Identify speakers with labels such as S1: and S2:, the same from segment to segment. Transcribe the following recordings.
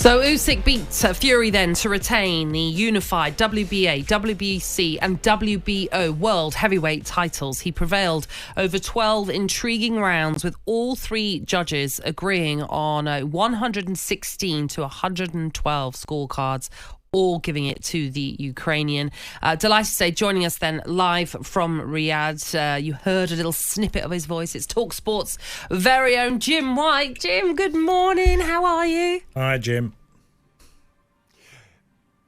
S1: So Usyk beat Fury then to retain the unified WBA, WBC and WBO world heavyweight titles. He prevailed over 12 intriguing rounds, with all three judges agreeing on 116 to 112 scorecards, all giving it to the Ukrainian. Delighted to say, joining us then live from Riyadh, you heard a little snippet of his voice. It's talkSPORT's very own Jim White. Jim, good morning. How are you?
S2: Hi, Jim.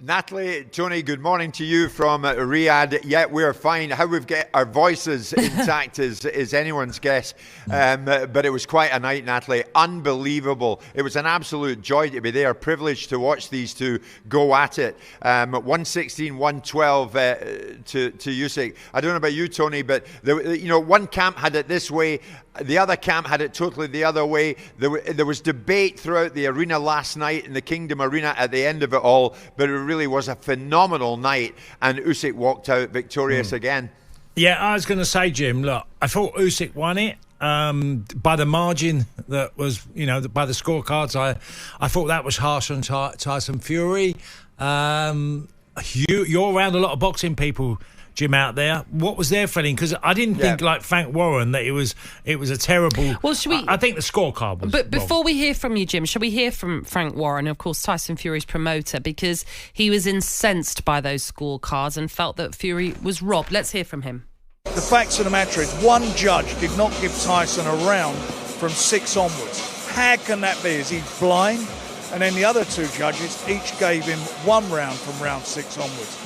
S3: Natalie, Tony, good morning to you from Riyadh. Yeah, we're fine. How we've got our voices intact is anyone's guess. But it was quite a night, Natalie. Unbelievable. It was an absolute joy to be there. Privileged to watch these two go at it. 116, 112 to Usyk. I don't know about you, Tony, but one camp had it this way. The other camp had it totally the other way. There was debate throughout the arena last night in the Kingdom Arena at the end of it all, but it really was a phenomenal night, and Usyk walked out victorious again.
S2: Yeah, I was going to say, Jim, look, I thought Usyk won it by the margin that was, by the scorecards. I thought that was harsh on Tyson Fury. You're around a lot of boxing people, Jim, out there. What was their feeling? Because I didn't think, like Frank Warren, that it was a terrible.
S1: Well, should we?
S2: I think the scorecard was.
S1: But before we hear from you, Jim, shall we hear from Frank Warren, of course, Tyson Fury's promoter, because he was incensed by those scorecards and felt that Fury was robbed. Let's hear from him.
S4: The facts of the matter is, one judge did not give Tyson a round from 6 onwards. How can that be? Is he blind? And then the other two judges each gave him 1 round from round 6 onwards.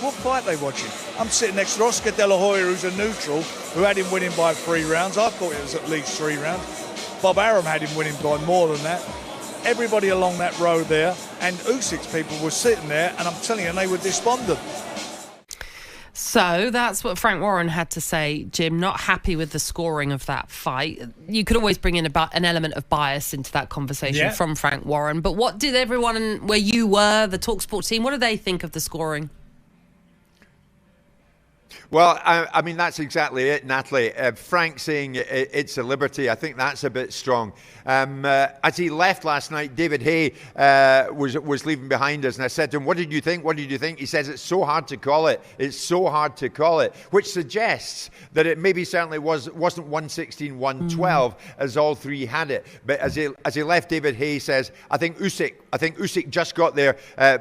S4: What fight are they watching? I'm sitting next to Oscar De La Hoya, who's a neutral, who had him winning by 3 rounds. I thought it was at least 3 rounds. Bob Arum had him winning by more than that. Everybody along that road there, and Usyk's people were sitting there, and I'm telling you, they were despondent.
S1: So that's what Frank Warren had to say, Jim. Not happy with the scoring of that fight. You could always bring in an element of bias into that conversation from Frank Warren. But what did everyone where you were, the talkSPORT team, what did they think of the scoring?
S3: Well, I mean, that's exactly it, Natalie. Frank saying it's a liberty, I think that's a bit strong. As he left last night, David Hay was leaving behind us, and I said to him, what did you think? What did you think? He says, it's so hard to call it. It's so hard to call it, which suggests that it maybe certainly wasn't 116, 112 as all three had it. But as he left, David Hay says, I think Usyk just got there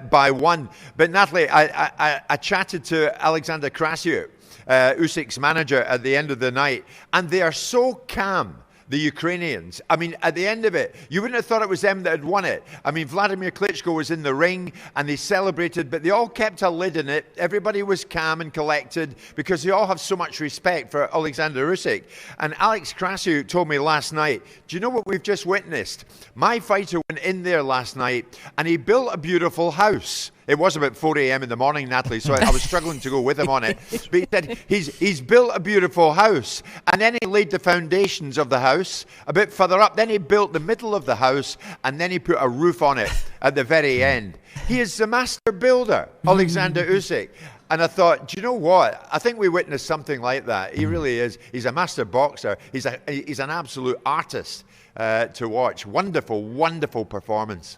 S3: by 1. But Natalie, I chatted to Oleksandr Usyk, Usyk's manager, at the end of the night, and they are so calm, the Ukrainians. I mean, at the end of it, you wouldn't have thought it was them that had won it. I mean, Vladimir Klitschko was in the ring and they celebrated, but they all kept a lid in it. Everybody was calm and collected because they all have so much respect for Oleksandr Usyk. And Alex Krasiuk told me last night, do you know what we've just witnessed? My fighter went in there last night and he built a beautiful house. It was about 4 a.m. in the morning, Natalie, so I was struggling to go with him on it. But he said he's built a beautiful house, and then he laid the foundations of the house a bit further up. Then he built the middle of the house, and then he put a roof on it at the very end. He is the master builder, Oleksandr Usyk. And I thought, do you know what? I think we witnessed something like that. He really is. He's a master boxer. He's an absolute artist to watch. Wonderful, wonderful performance.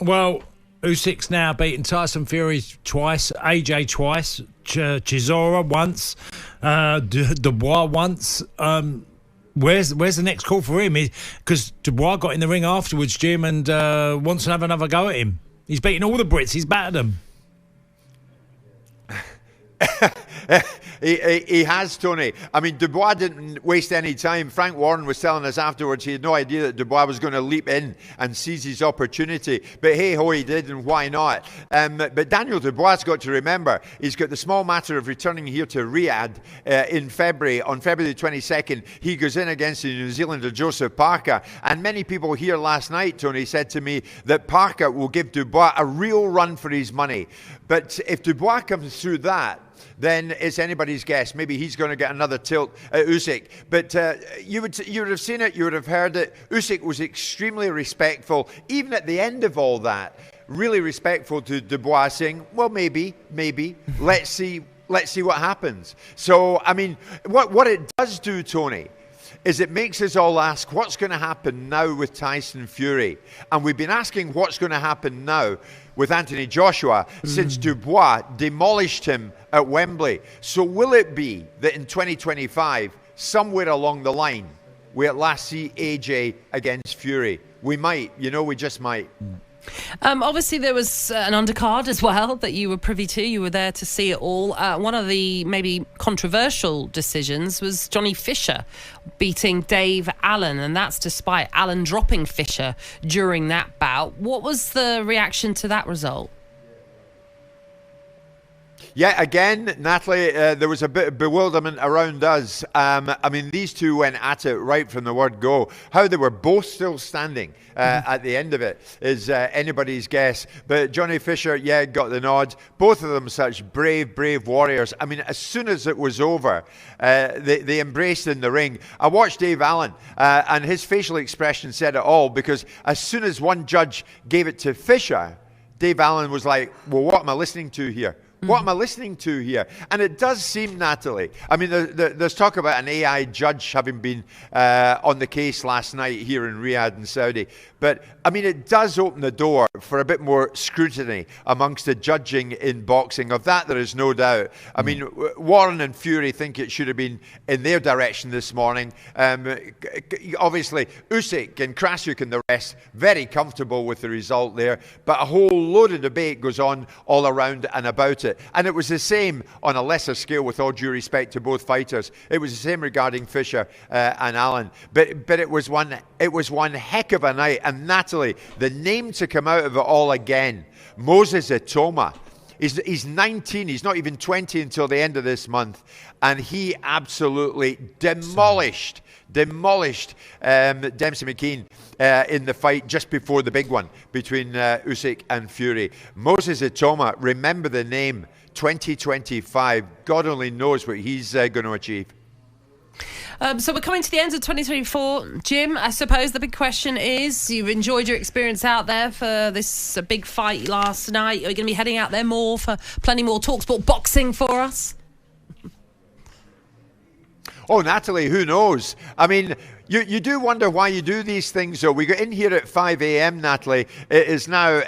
S2: Well, Usyk's now beaten Tyson Fury twice, AJ twice, Chisora once, Dubois once. Where's the next call for him? Because Dubois got in the ring afterwards, Jim, and wants to have another go at him. He's beaten all the Brits. He's battered them.
S3: He has, Tony. I mean, Dubois didn't waste any time. Frank Warren was telling us afterwards he had no idea that Dubois was going to leap in and seize his opportunity. But hey-ho, he did, and why not? But Daniel Dubois got to remember, he's got the small matter of returning here to Riyadh in February. On February the 22nd, he goes in against the New Zealander Joseph Parker. And many people here last night, Tony, said to me that Parker will give Dubois a real run for his money. But if Dubois comes through that, then it's anybody's guess. Maybe he's going to get another tilt at Usyk. But you would have seen it, you would have heard it. Usyk was extremely respectful, even at the end of all that. Really respectful to Dubois, saying, well, maybe, let's see what happens. So, I mean, what it does do, Tony, is it makes us all ask what's going to happen now with Tyson Fury. And we've been asking what's going to happen now with Anthony Joshua since Dubois demolished him at Wembley. So will it be that in 2025, somewhere along the line, we at last see AJ against Fury? We might, we just might.
S1: Obviously, there was an undercard as well that you were privy to. You were there to see it all. One of the maybe controversial decisions was Johnny Fisher beating Dave Allen, and that's despite Allen dropping Fisher during that bout. What was the reaction to that result?
S3: Yeah, again, Natalie, there was a bit of bewilderment around us. I mean, these two went at it right from the word go. How they were both still standing at the end of it is anybody's guess. But Johnny Fisher, got the nod. Both of them such brave warriors. I mean, as soon as it was over, they embraced in the ring. I watched Dave Allen, and his facial expression said it all, because as soon as one judge gave it to Fisher, Dave Allen was like, well, what am I listening to here? What am I listening to here? And it does seem, Natalie, I mean, there's talk about an AI judge having been on the case last night here in Riyadh in Saudi. But, I mean, it does open the door for a bit more scrutiny amongst the judging in boxing. Of that, there is no doubt. I mean, Warren and Fury think it should have been in their direction this morning. Obviously, Usyk and Krasuk and the rest, very comfortable with the result there. But a whole load of debate goes on all around and about it. And it was the same on a lesser scale, with all due respect to both fighters. It was the same regarding Fisher and Allen. But it was one heck of a night. And Natalie, the name to come out of it all again, Moses Itoma. He's 19. He's not even 20 until the end of this month. And he absolutely demolished Dempsey McKean in the fight just before the big one between Usyk and Fury. Moses Itoma, remember the name, 2025. God only knows what he's going to achieve.
S1: So we're coming to the end of 2024. Jim, I suppose the big question is, you've enjoyed your experience out there for this big fight last night. Are you going to be heading out there more for plenty more talkSPORT boxing for us?
S3: Oh, Natalie, who knows? I mean, you do wonder why you do these things, though. We got in here at 5 a.m., Natalie. It is now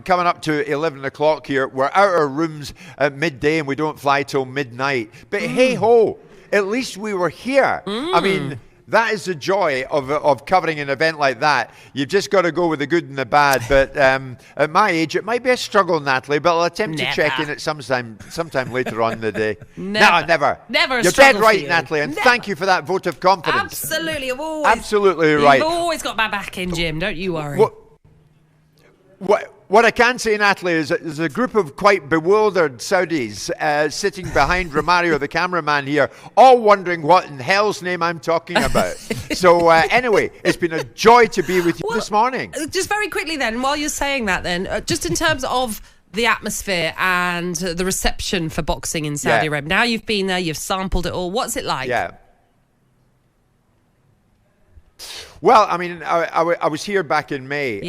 S3: coming up to 11 o'clock here. We're out of our rooms at midday and we don't fly till midnight. But hey-ho, at least we were here. I mean, that is the joy of covering an event like that. You've just got to go with the good and the bad. But at my age, it might be a struggle, Natalie, but I'll attempt to check in at sometime later on in the day. Never.
S1: Never a
S3: You're
S1: struggle
S3: dead right,
S1: for you.
S3: Natalie, and thank you for that vote of confidence.
S1: Absolutely.
S3: Absolutely right.
S1: You've always got my back in, Jim. Don't you worry.
S3: What I can say, Natalie, is there's a group of quite bewildered Saudis sitting behind Romario, the cameraman here, all wondering what in hell's name I'm talking about. So anyway, it's been a joy to be with you this morning.
S1: Just very quickly then, while you're saying that then, just in terms of the atmosphere and the reception for boxing in Saudi Arabia. Now you've been there, you've sampled it all. What's it like?
S3: Yeah. Well, I mean, I was here back in May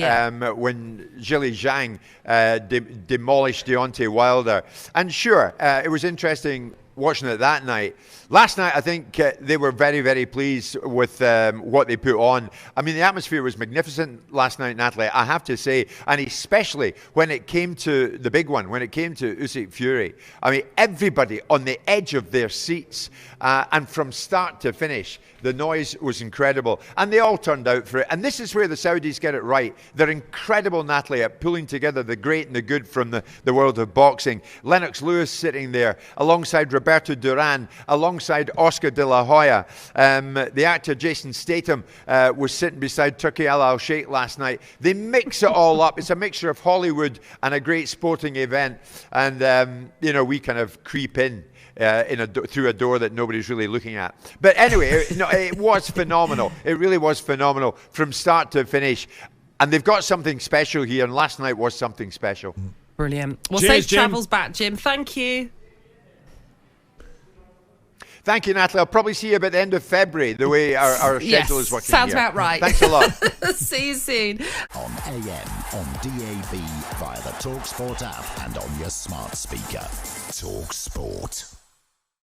S3: when Zhilei Zhang demolished Deontay Wilder. And sure, it was interesting watching it that night. Last night, I think they were very, very pleased with what they put on. I mean, the atmosphere was magnificent last night, Natalie, I have to say, and especially when it came to the big one, when it came to Usyk Fury. I mean, everybody on the edge of their seats, and from start to finish, the noise was incredible, and they all turned out for it. And this is where the Saudis get it right. They're incredible, Natalie, at pulling together the great and the good from the world of boxing. Lennox Lewis sitting there alongside Roberto Duran, alongside Oscar de la Hoya. The actor Jason Statham was sitting beside Turki Al Sheikh last night. They mix it all up. It's a mixture of Hollywood and a great sporting event. And, we kind of creep in. Through a door that nobody's really looking at. But anyway, it was phenomenal. It really was phenomenal from start to finish. And they've got something special here, and last night was something special.
S1: Brilliant. Well,
S2: Cheers,
S1: safe
S2: Jim.
S1: travels back, Jim. Thank you.
S3: Thank you, Natalie. I'll probably see you at the end of February, the way our schedule is working.
S1: Sounds
S3: here.
S1: about right.
S3: Thanks a lot.
S1: See you soon.
S5: On AM, on DAB, via the talkSPORT app and on your smart speaker. talkSPORT.